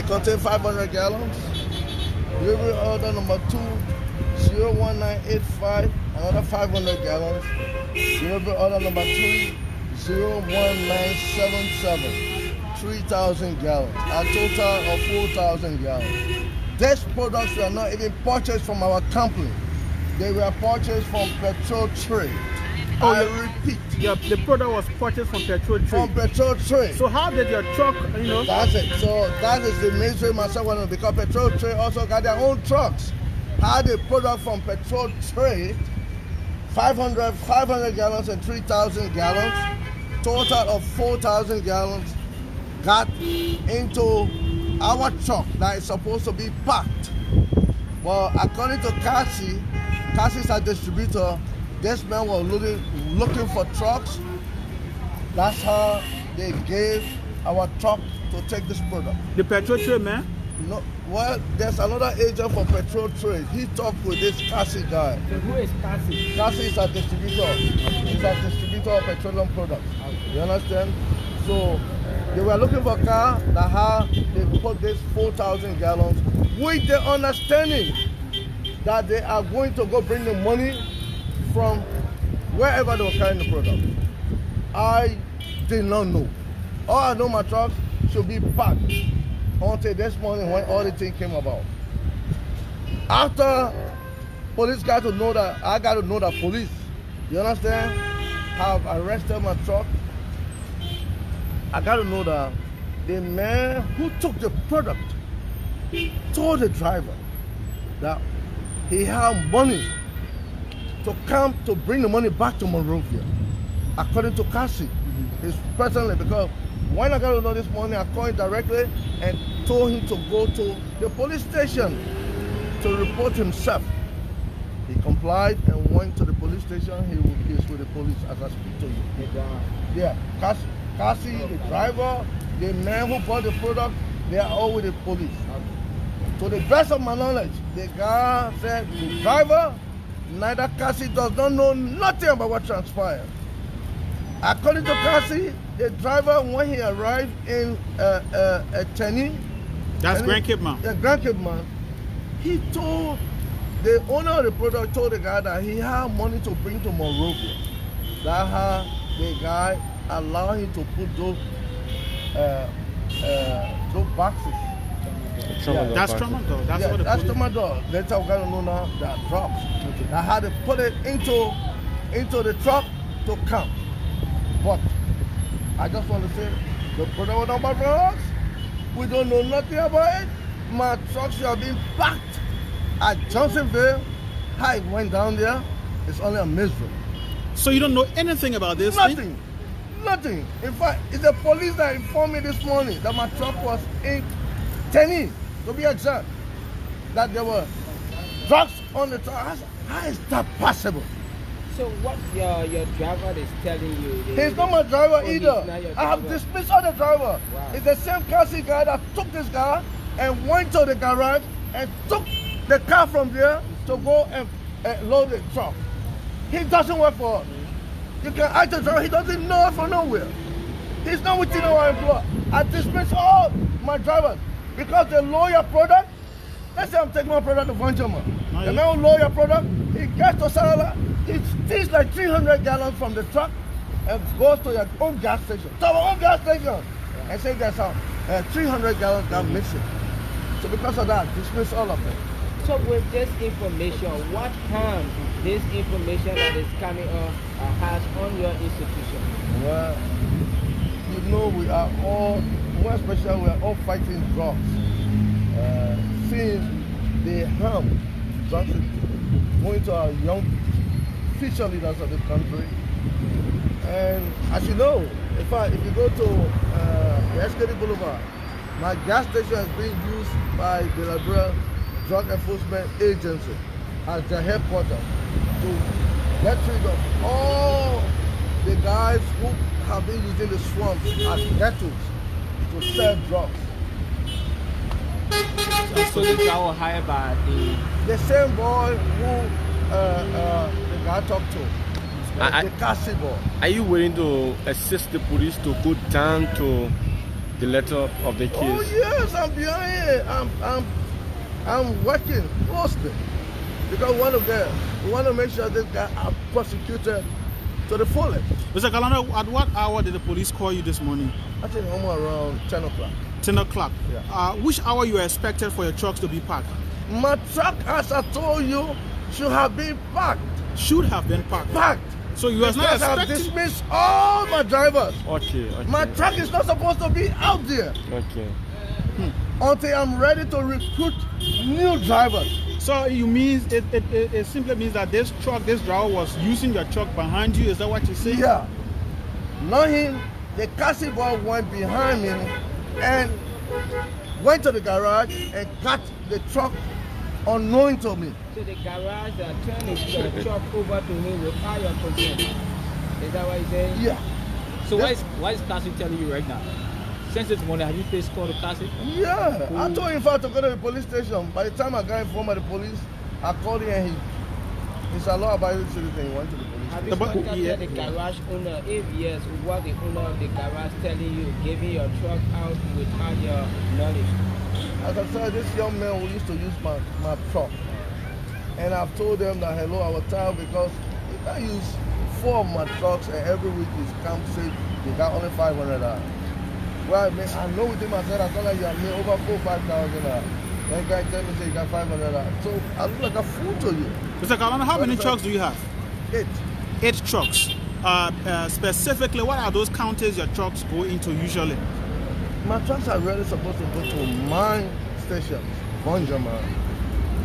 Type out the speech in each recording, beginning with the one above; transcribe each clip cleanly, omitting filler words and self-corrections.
contains 500 gallons. Delivery order number 2, 01985, another 500 gallons. Delivery order number 3, 01977, 3,000 gallons. A total of 4,000 gallons. These products were not even purchased from our company. They were purchased from Petrol Trade. Oh, I repeat. The product was purchased from Petrol Trade. From Petrol Trade. So how did your truck, That's it. So that is the mystery myself wanted, because Petrol Trade also got their own trucks. Had a product from Petrol Trade, 500 gallons and 3,000 gallons, total of 4,000 gallons, got into our truck that is supposed to be packed. Well, according to Cassie is a distributor. This man was looking for trucks. That's how they gave our truck to take this product. The Petrol Trade man? No, well, there's another agent for Petrol Trade. He talked with this Cassie guy. So who is Cassie? Cassie is a distributor. He's a distributor of petroleum products. You understand? So they were looking for a car that had they put this 4,000 gallons with the understanding that they are going to go bring the money from wherever they were carrying the product. I did not know. All I know, my trucks should be packed until this morning when all the thing came about. After police got to know that, I got to know that police, you understand, have arrested my truck. I got to know that the man who took the product told the driver that he had money to come to bring the money back to Monrovia, according to Cassie. His personally, because when I got to know this morning, I called him directly and told him to go to the police station to report himself. He complied and went to the police station. He is with the police as I speak to you. Yeah, Cassie, the driver, the man who bought the product, they are all with the police. To the best of my knowledge, the guy said the driver, neither Cassie does not know nothing about what transpired. According to Cassie, the driver, when he arrived in Tenny, that's Grand Cape Man. The Grand Cape Man, he told the owner of the product, told the guy that he had money to bring to Monrovia. That how the guy allowed him to put those boxes. That's tramadol. That's tramadol. Later we got to know now that drops. Okay. I had to put it into the truck to come. But I just want to say the product was not bad for us. We don't know nothing about it. My trucks have been packed at Johnsonville. How it went down there, it's only a mystery. So you don't know anything about this? Nothing. Nothing. In fact, it's the police that informed me this morning that my truck was in Tenny, to be exact, that there were drugs on the truck. How is that possible? So what your driver is telling you? He's not my driver either. Driver. I have dismissed other driver. Wow. It's the same Cassie guy that took this guy and went to the garage and took the car from there to go and load the truck. He doesn't work for us. You can ask the driver, he doesn't know us from nowhere. He's not within our employ. I dismiss all my drivers because they load your product. Let's say I'm taking my product to Vanjama. The man who load your product, he gets to Sarala, he steals like 300 gallons from the truck and goes to your own gas station. To our own gas station. And say there's 300 gallons got missing. So because of that, dismiss all of them. So with this information, what harm this information that is coming up has on your institution? Well, you know we are all, more especially we are all fighting drugs. Since they harm drugs going to our young future leaders of the country. And as you know, in fact, if you go to the SKD Boulevard, my gas station is being used by the Liberia Drug Enforcement Agency as their headquarters to get rid of all the guys who have been using the swamps as ghettos to sell drugs. So the guy was hired by the same boy who the guy talked to, the Cassie boy. Are you willing to assist the police to go down to the letter of the case? Oh yes, I'm behind it. I'm working closely because we want to make sure this guy are prosecuted to the fullest. Mr. Kailondo, at what hour did the police call you this morning? I think almost around 10 o'clock. 10 o'clock. Yeah. Which hour you expected for your trucks to be parked? My truck, as I told you, should have been parked. Should have been parked. Parked. So you was not Because I've expecting. dismissed all my drivers. Okay. My truck is not supposed to be out there Okay. until I'm ready to recruit new drivers. So you mean it simply means that this driver was using your truck behind you? Is that what you say? Yeah. Not him. The Cassie boy went behind me and went to the garage and got the truck unknowing to me. So the garage turned his truck over to me without your consent. Is that what you're saying? Yeah. So why is Cassie telling you right now? Since this morning, have you placed call to Cassie? Yeah. I told him if I had to go to the police station. By the time I got informed by the police, I called him and he said, "Law abiding citizen." He went to the police Have station. you contacted the garage owner? If yes, what the owner of the garage telling you, giving your truck out without your knowledge? As I said, this young man who used to use my truck. And I've told them that, hello, I was tired because if I use 4 of my trucks and every week is come to say they got only $500. Well, I know with him, I said, I thought like you have made over $4,000 or $5,000. That guy tell me, say, you got $500. So I look like a fool to you. Mr. Kailondo, how many trucks do you have? 8. 8 trucks. Specifically, what are those counties your trucks go into usually? My trucks are really supposed to go to mine stations. Bonjaman,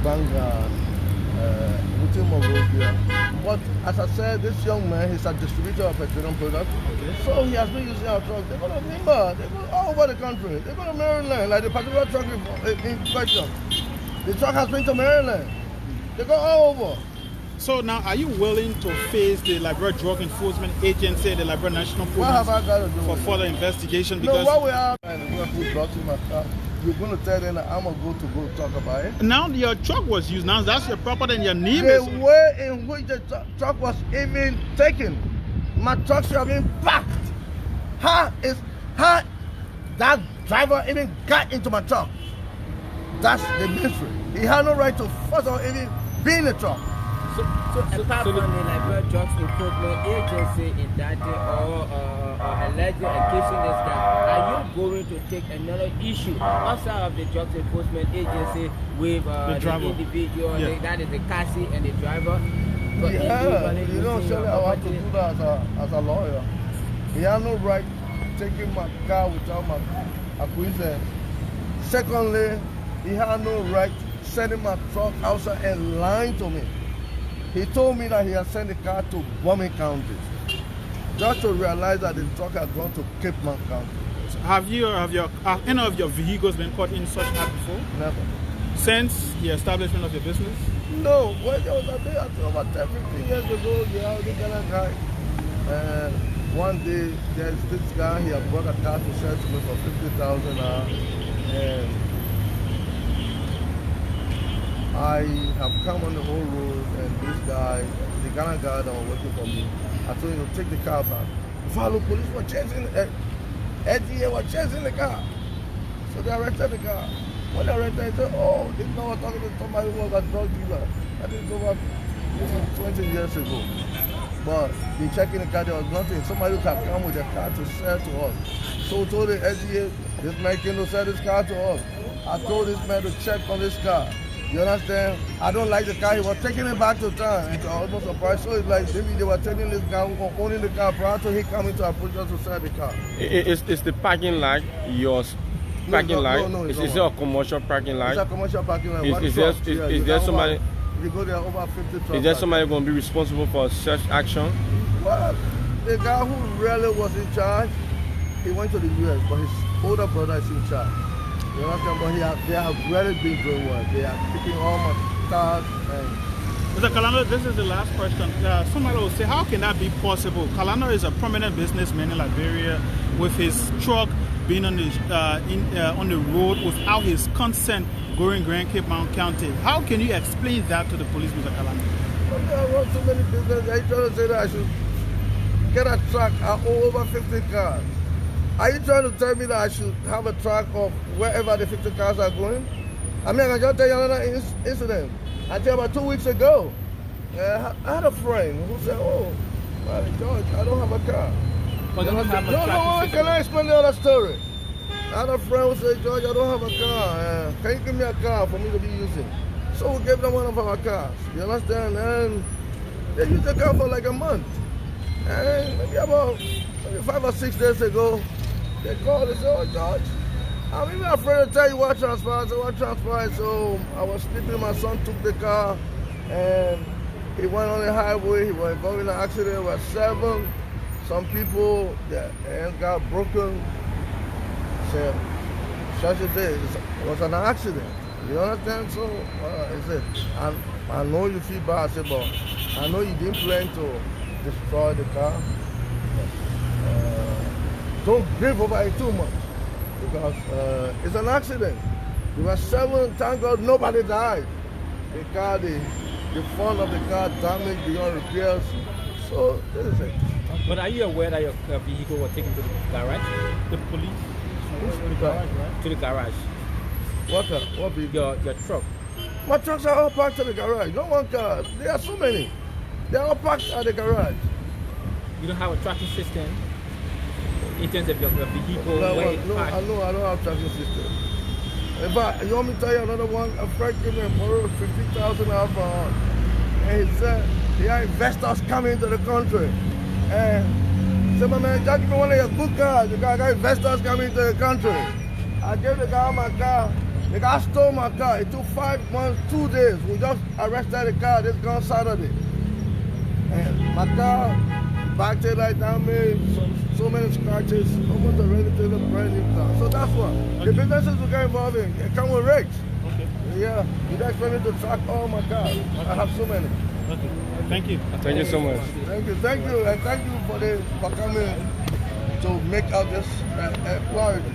Banga, but as I said, this young man, he's a distributor of petroleum products. Okay. So he has been using our truck. They go to Liberia, they go all over the country. They go to Maryland, like the particular truck in question. The truck has been to Maryland. They go all over. So now, are you willing to face the Liberia Drug Enforcement Agency, the Liberia National Police, what have I got to do for further investigation? Because what we are, and we're going to put drugs in my car. You're going to tell them that I'm going to go talk about it. now your truck was used. Now that's your property and your name is. The way in which the truck was even taken, my truck should have been packed. How that driver even got into my truck? That's the mystery. He had no right to first of all even be in the truck. So apart from the Liberia Drugs Enforcement Agency indicted or allegedly accusing this guy, are you going to take another issue outside of the Drugs Enforcement Agency with the individual, that is the Cassie and the driver? Yeah, you don't say I have to do that as a lawyer. He has no right taking my car without my acquiescence. Secondly, he had no right sending my truck outside and lying to me. He told me that he had sent the car to Bombing County, just to realize that the truck had gone to Cape Man County. Have any of your vehicles been caught in such act before? Never. Since the establishment of your business? No, when there was a day, I think about 10, 15 years ago, yeah, the kind of guy. And one day, there's this guy, he had brought a car to sell to me for $50,000. And I have come on the whole road, and this guy, the Ghana guy that was working for me, I told him to take the car back. Follow police were chasing, LGA were chasing the car. So they arrested the car. When they arrested, they said, oh, this guy was talking to somebody who was a drug dealer. That is over 20 years ago. But they checking the car, there was nothing. Somebody could have come with a car to sell to us. So told the LGA, this man came to sell this car to us. I told this man to check on this car. You understand? I don't like the car. He was taking it back to town. And I was almost surprised. So it's like maybe they were telling this guy who was owning the car prior to he coming to approach us to sell the car. Is the parking lot yours? Parking lot? No, is it a commercial parking lot? It's a commercial parking lot. Is there somebody? You go there over 50 trucks. Is there somebody going to be responsible for such action? Well, the guy who really was in charge, he went to the US, but his older brother is in charge. You understand? But they have really been doing well. They are picking all my cars. Mr. Kailondo, this is the last question. Somebody will say, how can that be possible? Kailondo is a prominent businessman in Liberia with his truck being on the road without his consent going Grand Cape Mount County. How can you explain that to the police, Mr. Kailondo? I run so many businesses. I trying to say that I should get a truck. I own over 50 cars. Are you trying to tell me that I should have a track of wherever the 50 cars are going? I mean, I can just tell you another incident. I tell you about 2 weeks ago, I had a friend who said, "Oh, George, I don't have a car." But you don't have a No, tracking can I explain the other story? I had a friend who said, "George, I don't have a car. Can you give me a car for me to be using?" So we gave them one of our cars. You understand? And they used the car for like a month. And maybe about 5 or 6 days ago, they called and said, "Oh, George, I'm even afraid to tell you what transpired." So what transpired? So I was sleeping, my son took the car, and he went on the highway. He was involved in an accident with 7. Some people, their hands got broken. Said, such a day, it was an accident. You understand? So I said, I know you feel bad. I said, but I know you didn't plan to destroy the car. Don't grieve over it too much, because it's an accident. There were 7, thank God nobody died. The car, the front of the car damaged beyond repairs. So this is it. But are you aware that your vehicle was taken to the garage? The police. To the garage, right? To the garage. What vehicle? Your truck. My trucks are all parked in the garage. No one car. There are so many. They are all parked at the garage. You don't have a tracking system in terms of your vehicle? No, where it's parked? I don't have tracking system. In fact, you want me to tell you another one? A friend came and borrowed $50,000 from us. And he said, there are investors coming into the country. And he said, my man, just give me one of your good cars. The guy got investors coming into the country. I gave the guy my car. The guy stole my car. It took 5 months, 2 days. We just arrested the car this gone Saturday. And my car, back taillight damage, so many scratches, almost a relatively brand new car. So that's what. Okay. The businesses we get involved in, it come with rigs. Okay. Yeah, you guys want me to track all my cars. Okay. I have so many. Okay. Thank you. Thank you so much. Thank you, and thank you for coming to make out this clarity.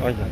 Okay.